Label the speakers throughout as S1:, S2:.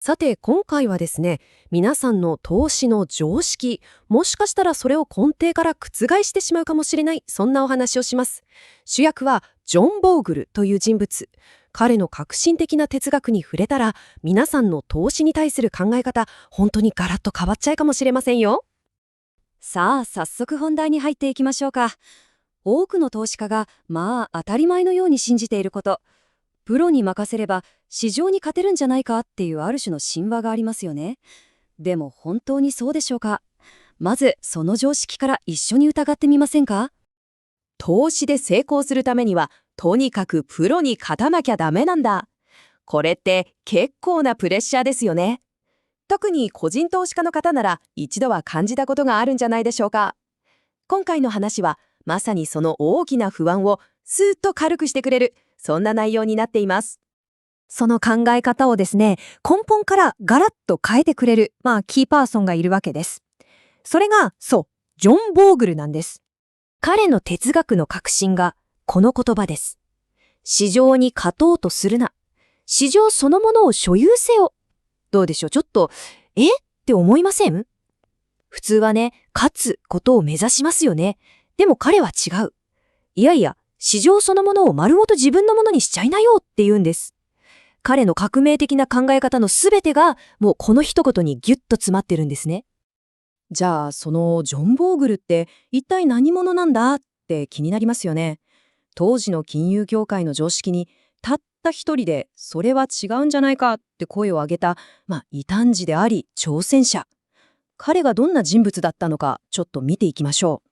S1: さて今回はですね、皆さんの投資の常識、もしかしたらそれを根底から覆してしまうかもしれない、そんなお話をします。主役はジョン・ボーグルという人物。彼の革新的な哲学に触れたら、皆さんの投資に対する考え方、本当にガラッと変わっちゃうかもしれませんよ。
S2: さあ、早速本題に入っていきましょうか。多くの投資家が当たり前のように信じていること。プロに任せれば市場に勝てるんじゃないかっていうある種の神話がありますよね。でも本当にそうでしょうか。まずその常識から一緒に疑ってみませんか？
S1: 投資で成功するためには、とにかくプロに勝たなきゃダメなんだ。これって結構なプレッシャーですよね。特に個人投資家の方なら一度は感じたことがあるんじゃないでしょうか。今回の話はまさにその大きな不安をスーッと軽くしてくれる、そんな内容になっています。
S2: その考え方をですね、根本からガラッと変えてくれる、キーパーソンがいるわけです。それが、ジョン・ボーグルなんです。彼の哲学の核心がこの言葉です。市場に勝とうとするな。市場そのものを所有せよ。どうでしょう、ちょっと、って思いません？普通はね、勝つことを目指しますよね。でも彼は違う。いやいや、市場そのものを丸ごと自分のものにしちゃいなよって言うんです。彼の革命的な考え方のすべてが、もうこの一言にギュッと詰まってるんですね。
S1: じゃあそのジョン・ボーグルって一体何者なんだって気になりますよね。当時の金融業界の常識にたった一人でそれは違うんじゃないかって声を上げた、異端児であり挑戦者。彼がどんな人物だったのかちょっと見ていきましょう。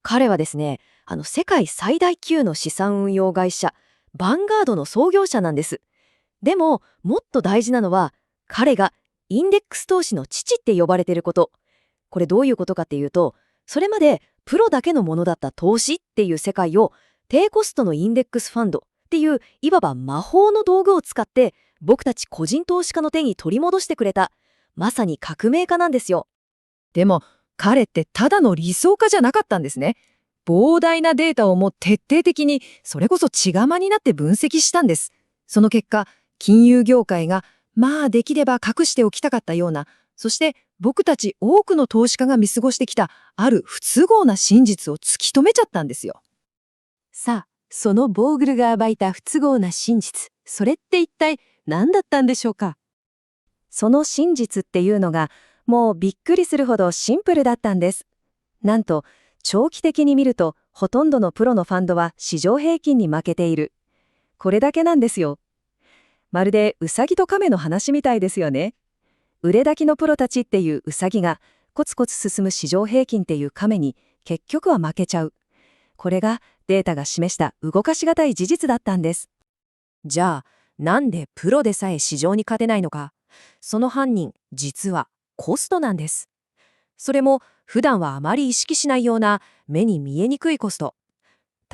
S1: 彼はですね、世界最大級の資産運用会社ヴァンガードの創業者なんです。でももっと大事なのは、彼がインデックス投資の父って呼ばれていること。これどういうことかっていうと、それまでプロだけのものだった投資っていう世界を低コストのインデックスファンドっていういわば魔法の道具を使って僕たち個人投資家の手に取り戻してくれた、まさに革命家なんですよ。でも彼ってただの理想家じゃなかったんですね。膨大なデータをもう徹底的に、それこそ血釜になって分析したんです。その結果、金融業界ができれば隠しておきたかったような、そして僕たち多くの投資家が見過ごしてきたある不都合な真実を突き止めちゃったんですよ。さあ、そのボーグルが暴いた不都合な真実、それって一体何だったんでしょうか。その真実っていうのが、もうびっくりするほどシンプルだったんです。なんと、長期的に見ると、ほとんどのプロのファンドは市場平均に負けている。これだけなんですよ。まるでウサギとカメの話みたいですよね。腕だきのプロたちっていうウサギがコツコツ進む市場平均っていうカメに結局は負けちゃう。これがデータが示した動かしがたい事実だったんです。じゃあなんでプロでさえ市場に勝てないのか。その犯人、実はコストなんです。それも普段はあまり意識しないような目に見えにくいコスト。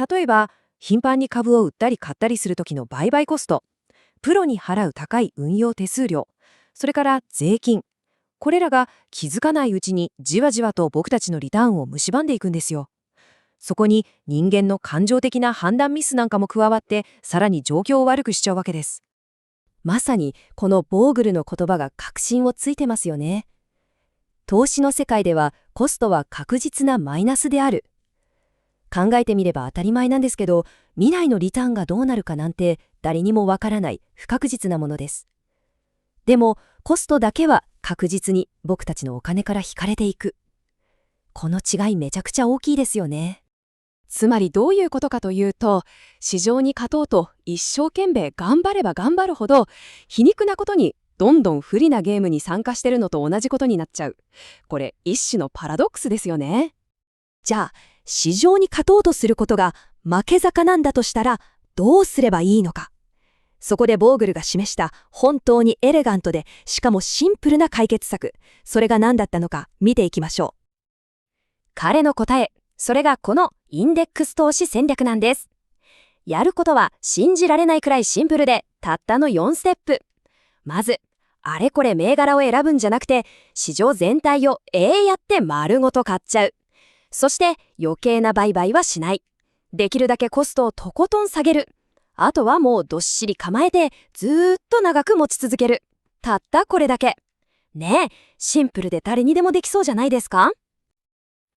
S1: 例えば頻繁に株を売ったり買ったりする時の売買コスト、プロに払う高い運用手数料、それから税金。これらが気づかないうちにじわじわと僕たちのリターンを蝕んでいくんですよ。そこに人間の感情的な判断ミスなんかも加わって、さらに状況を悪くしちゃうわけです。まさにこのボーグルの言葉が核心をついてますよね。投資の世界ではコストは確実なマイナスである。考えてみれば当たり前なんですけど、未来のリターンがどうなるかなんて誰にもわからない不確実なものです。でもコストだけは確実に僕たちのお金から引かれていく。この違いめちゃくちゃ大きいですよね。つまりどういうことかというと、市場に勝とうと一生懸命頑張れば頑張るほど、皮肉なことにどんどん不利なゲームに参加してるのと同じことになっちゃう。これ一種のパラドックスですよね。じゃあ市場に勝とうとすることが負け坂なんだとしたらどうすればいいのか。そこでボーグルが示した本当にエレガントでしかもシンプルな解決策、それが何だったのか見ていきましょう。彼の答え、それがこのインデックス投資戦略なんです。やることは信じられないくらいシンプルでたったの4ステップ。まず、あれこれ銘柄を選ぶんじゃなくて、市場全体をやって丸ごと買っちゃう。そして余計な売買はしない。できるだけコストをとことん下げる。あとはもうどっしり構えてずーっと長く持ち続ける。
S2: たったこれだけ。ねえ、シンプルで誰にでもできそうじゃないですか？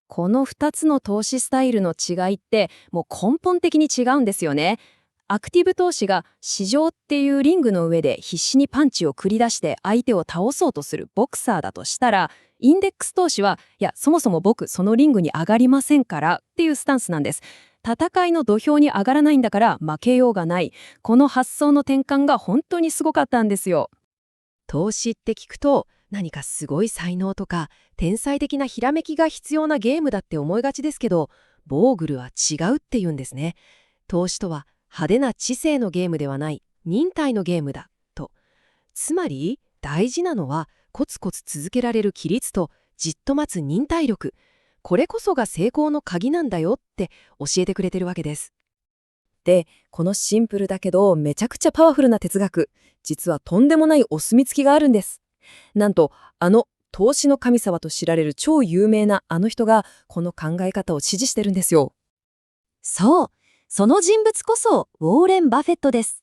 S1: この2つの投資スタイルの違いってもう根本的に違うんですよね。アクティブ投資が市場っていうリングの上で必死にパンチを繰り出して相手を倒そうとするボクサーだとしたら、インデックス投資はいやそもそも僕そのリングに上がりませんからっていうスタンスなんです。戦いの土俵に上がらないんだから負けようがない。この発想の転換が本当にすごかったんですよ。
S3: 投資って聞くと何かすごい才能とか天才的なひらめきが必要なゲームだって思いがちですけど、ボーグルは違うって言うんですね。投資とは派手な知性のゲームではない忍耐のゲームだと。つまり大事なのはコツコツ続けられる規律とじっと待つ忍耐力。これこそが成功の鍵なんだよって教えてくれてるわけです。
S1: で、このシンプルだけどめちゃくちゃパワフルな哲学、実はとんでもないお墨付きがあるんです。なんと、投資の神様と知られる超有名なあの人がこの考え方を支持してるんですよ。
S2: そう、その人物こそウォーレン・バフェットです。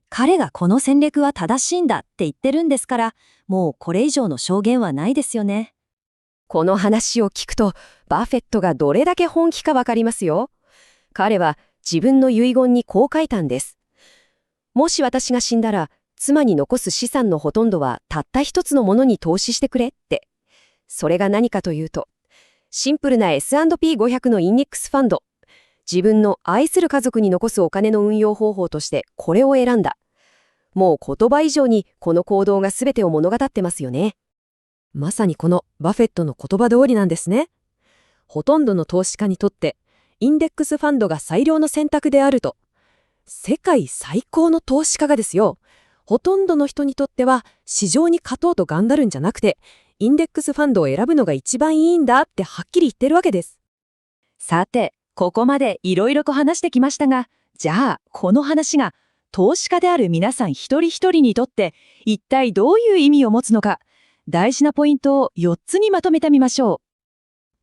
S2: 彼がこの戦略は正しいんだって言ってるんですから、もうこれ以上の証言はないですよね。
S3: この話を聞くとバフェットがどれだけ本気かわかりますよ。彼は自分の遺言にこう書いたんです。もし私が死んだら妻に残す資産のほとんどはたった一つのものに投資してくれって。それが何かというと、シンプルな S&P500 のインデックスファンド。自分の愛する家族に残すお金の運用方法としてこれを選んだ。もう言葉以上にこの行動が全てを物語ってますよね。
S1: まさにこのバフェットの言葉通りなんですね。ほとんどの投資家にとってインデックスファンドが最良の選択であると。世界最高の投資家がですよ。ほとんどの人にとっては市場に勝とうと頑張るんじゃなくて、インデックスファンドを選ぶのが一番いいんだってはっきり言ってるわけです。
S2: さて、ここまでいろいろと話してきましたが、じゃあこの話が投資家である皆さん一人一人にとって一体どういう意味を持つのか、大事なポイントを4つにまとめてみましょ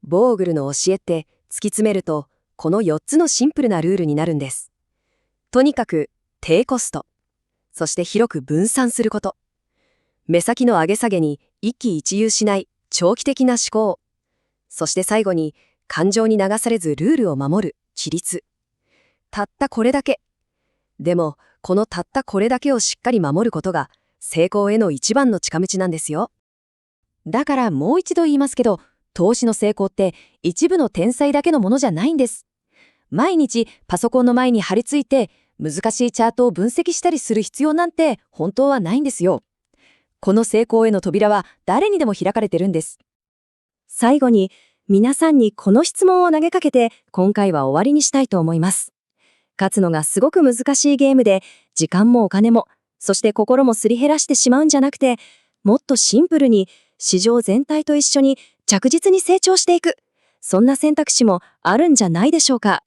S3: う。ボーグルの教えって突き詰めると、この4つのシンプルなルールになるんです。とにかく低コスト。そして広く分散すること。目先の上げ下げに一喜一憂しない長期的な思考。そして最後に感情に流されずルールを守る規律。たったこれだけ。でもこのたったこれだけをしっかり守ることが成功への一番の近道なんですよ。だからもう一度言いますけど、投資の成功って一部の天才だけのものじゃないんです。毎日パソコンの前に張り付いて難しいチャートを分析したりする必要なんて本当はないんですよ。この成功への扉は誰にでも開かれてるんです。最後に皆さんにこの質問を投げかけて今回は終わりにしたいと思います。勝つのがすごく難しいゲームで時間もお金も、そして心もすり減らしてしまうんじゃなくて、もっとシンプルに市場全体と一緒に着実に成長していく。そんな選択肢もあるんじゃないでしょうか。